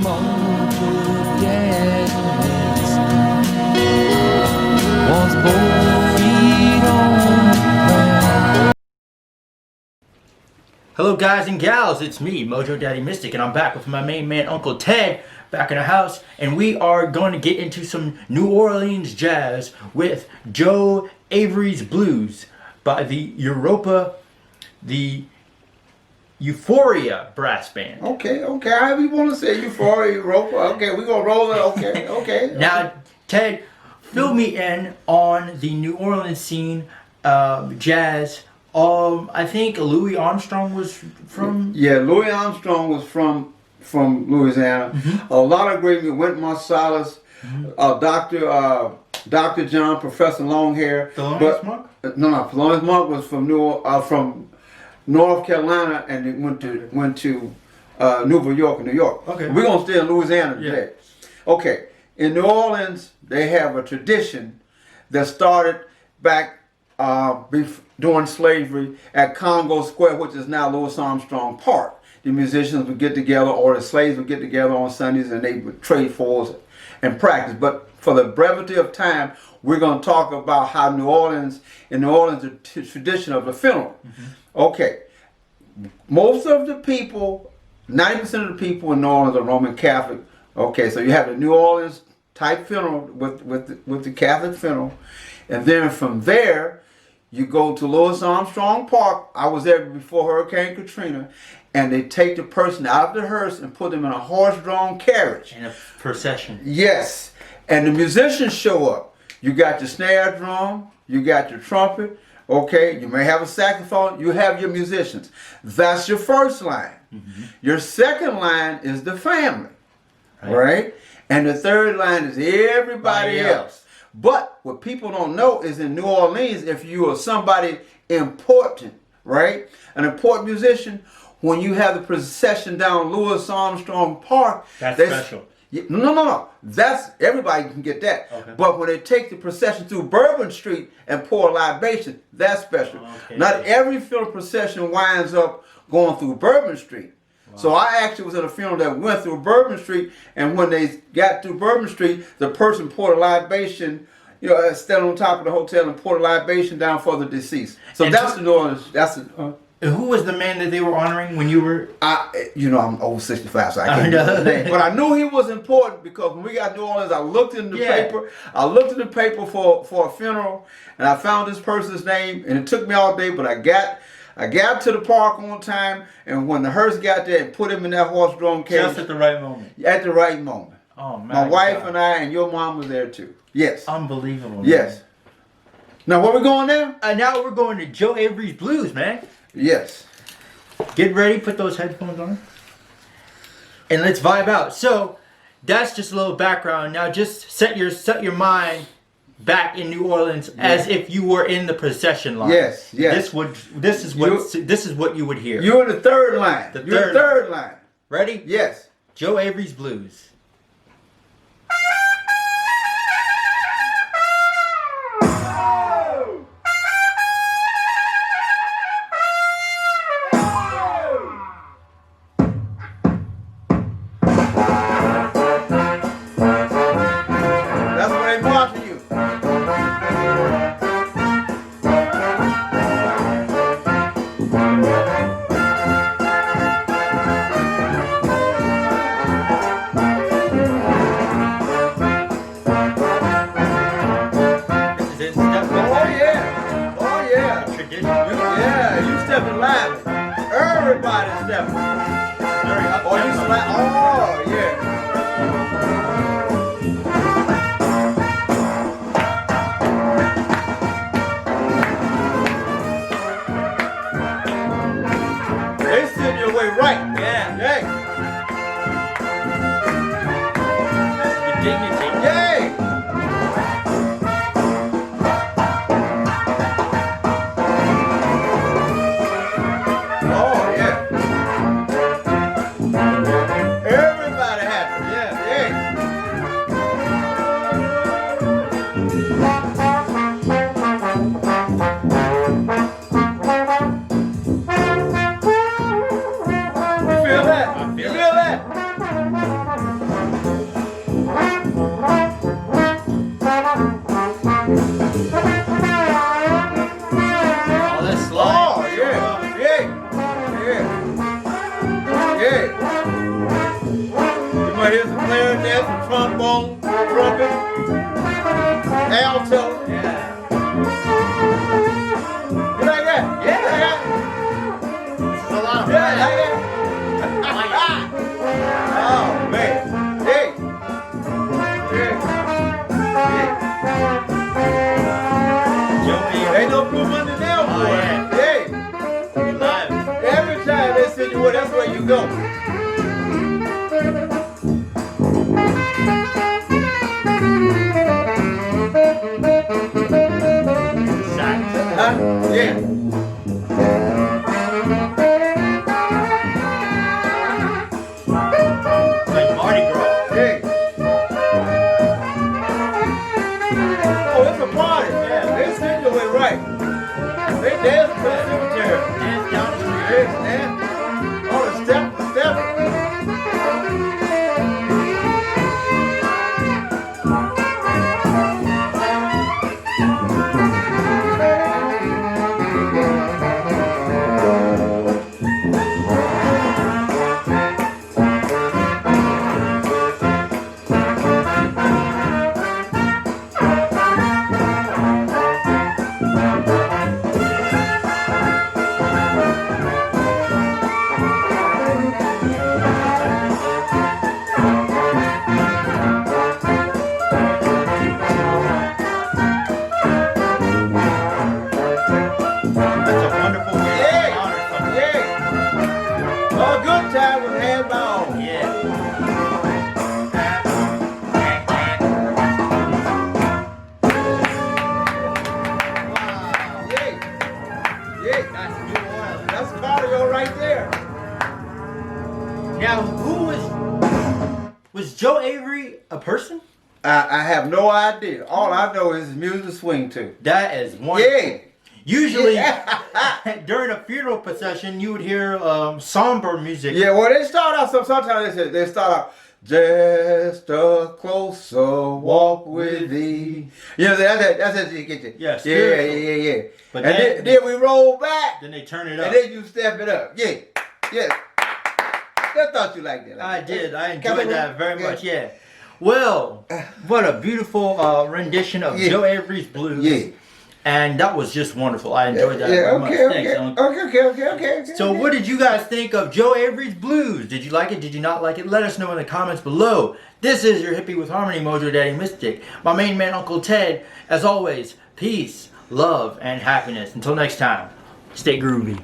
motor daddy wants both feet on the ground. Hello guys and gals, it's me, Mojo Daddy Mystic, and I'm back with my main man, Uncle Ted, back in the house, and we are going to get into some New Orleans jazz with Joe Avery's Blues by the Euphoria Brass Band. Okay, however you want to say Euphoria, Europa. Okay, we're going to roll it. Okay. Now, Ted, fill me in on the New Orleans scene, jazz. I think Louis Armstrong was from... Yeah, Louis Armstrong was from Louisiana. Mm-hmm. A lot of great music. Wynton Marsalis, Dr. John, Professor Longhair. Thelonious Monk? No, Thelonious Monk was from North Carolina, and it went to New York. Okay. We're gonna stay in Louisiana today. Yeah. Okay. In New Orleans, they have a tradition that started back during slavery at Congo Square, which is now Louis Armstrong Park. The musicians would get together, or the slaves would get together on Sundays, and they would trade foils and practice. But for the brevity of time, we're going to talk about how in New Orleans, the tradition of the funeral. Mm-hmm. Okay, most of the people, 90% of the people in New Orleans are Roman Catholic. Okay, so you have the New Orleans type funeral with the Catholic funeral, and then from there, you go to Louis Armstrong Park. I was there before Hurricane Katrina, and they take the person out of the hearse and put them in a horse-drawn carriage. In a procession. Yes, and the musicians show up. You got your snare drum, you got your trumpet, okay, you may have a saxophone, you have your musicians. That's your first line. Mm-hmm. Your second line is the family, right? And the third line is everybody else. But what people don't know is in New Orleans, if you are somebody important, right, an important musician, when you have the procession down Louis Armstrong Park, that's special. No. That's everybody can get that. Okay. But when they take the procession through Bourbon Street and pour a libation, that's special. Okay. Not every funeral procession winds up going through Bourbon Street. Wow. So I actually was at a funeral that went through Bourbon Street, and when they got through Bourbon Street, the person poured a libation, standing on top of the hotel and poured a libation down for the deceased. So and that's the New Orleans. Who was the man that they were honoring when you were? I'm over 65, so I can't remember his name. But I knew he was important because when we got New Orleans, I looked in the paper. I looked in the paper for a funeral, and I found this person's name, and it took me all day, but I got to the park on time, and when the hearse got there and put him in that horse-drawn carriage. Just at the right moment. At the right moment. Oh, man. My wife and I and your mom was there too. Yes. Unbelievable. Man. Yes. Now, where we going now? Now we're going to Joe Avery's Blues, man. Yes. Get ready, put those headphones on, and let's vibe out. So, that's just a little background. Now, just set your mind back in New Orleans as if you were in the procession line. Yes. This is what you would hear. You're in the third line. You're in the third line. Ready? Yes. Joe Avery's Blues. Everybody stepping. Oh, you slap. Oh, yeah. They send your way right. Yeah. Yay. The dignity. Yay. Everybody you go. Yeah. Like Mardi Gras. Yeah. Oh, it's a party. Yeah. They sing the way right. They dance to the cemetery. Dance down the street. Yes, man. Oh, the step. That's a wonderful way to honor something. Yeah. A good time was had by all. Yeah. Wow. Yeah. Yeah. That's New Orleans. That's cardio right there. Now, who was Joe Avery a person? I have no idea. All I know is music to swing to. That is wonderful. Yeah. Usually, Yeah. during a funeral procession, you would hear somber music. Yeah, well, they start out, sometimes they start out, just a closer walk with thee. You know, that's it, you get you. Yeah, Yeah. spiritual. But And then- then we roll back, Then they turn it and up. then you step it up. Yeah. I thought you liked that. I did. I Come enjoyed on, that very yeah. much. Yeah. Well, what a beautiful rendition of Yeah. Joe Avery's Blues. Yeah. And that was just wonderful. I enjoyed that Yeah, very much. okay, Thanks, okay. Uncle. Okay. So what did you guys think of Joe Avery's Blues? Did you like it? Did you not like it? Let us know in the comments below. This is your Hippie with Harmony, Mojo Daddy Mystic. My main man, Uncle Ted. As always, peace, love, and happiness. Until next time, stay groovy.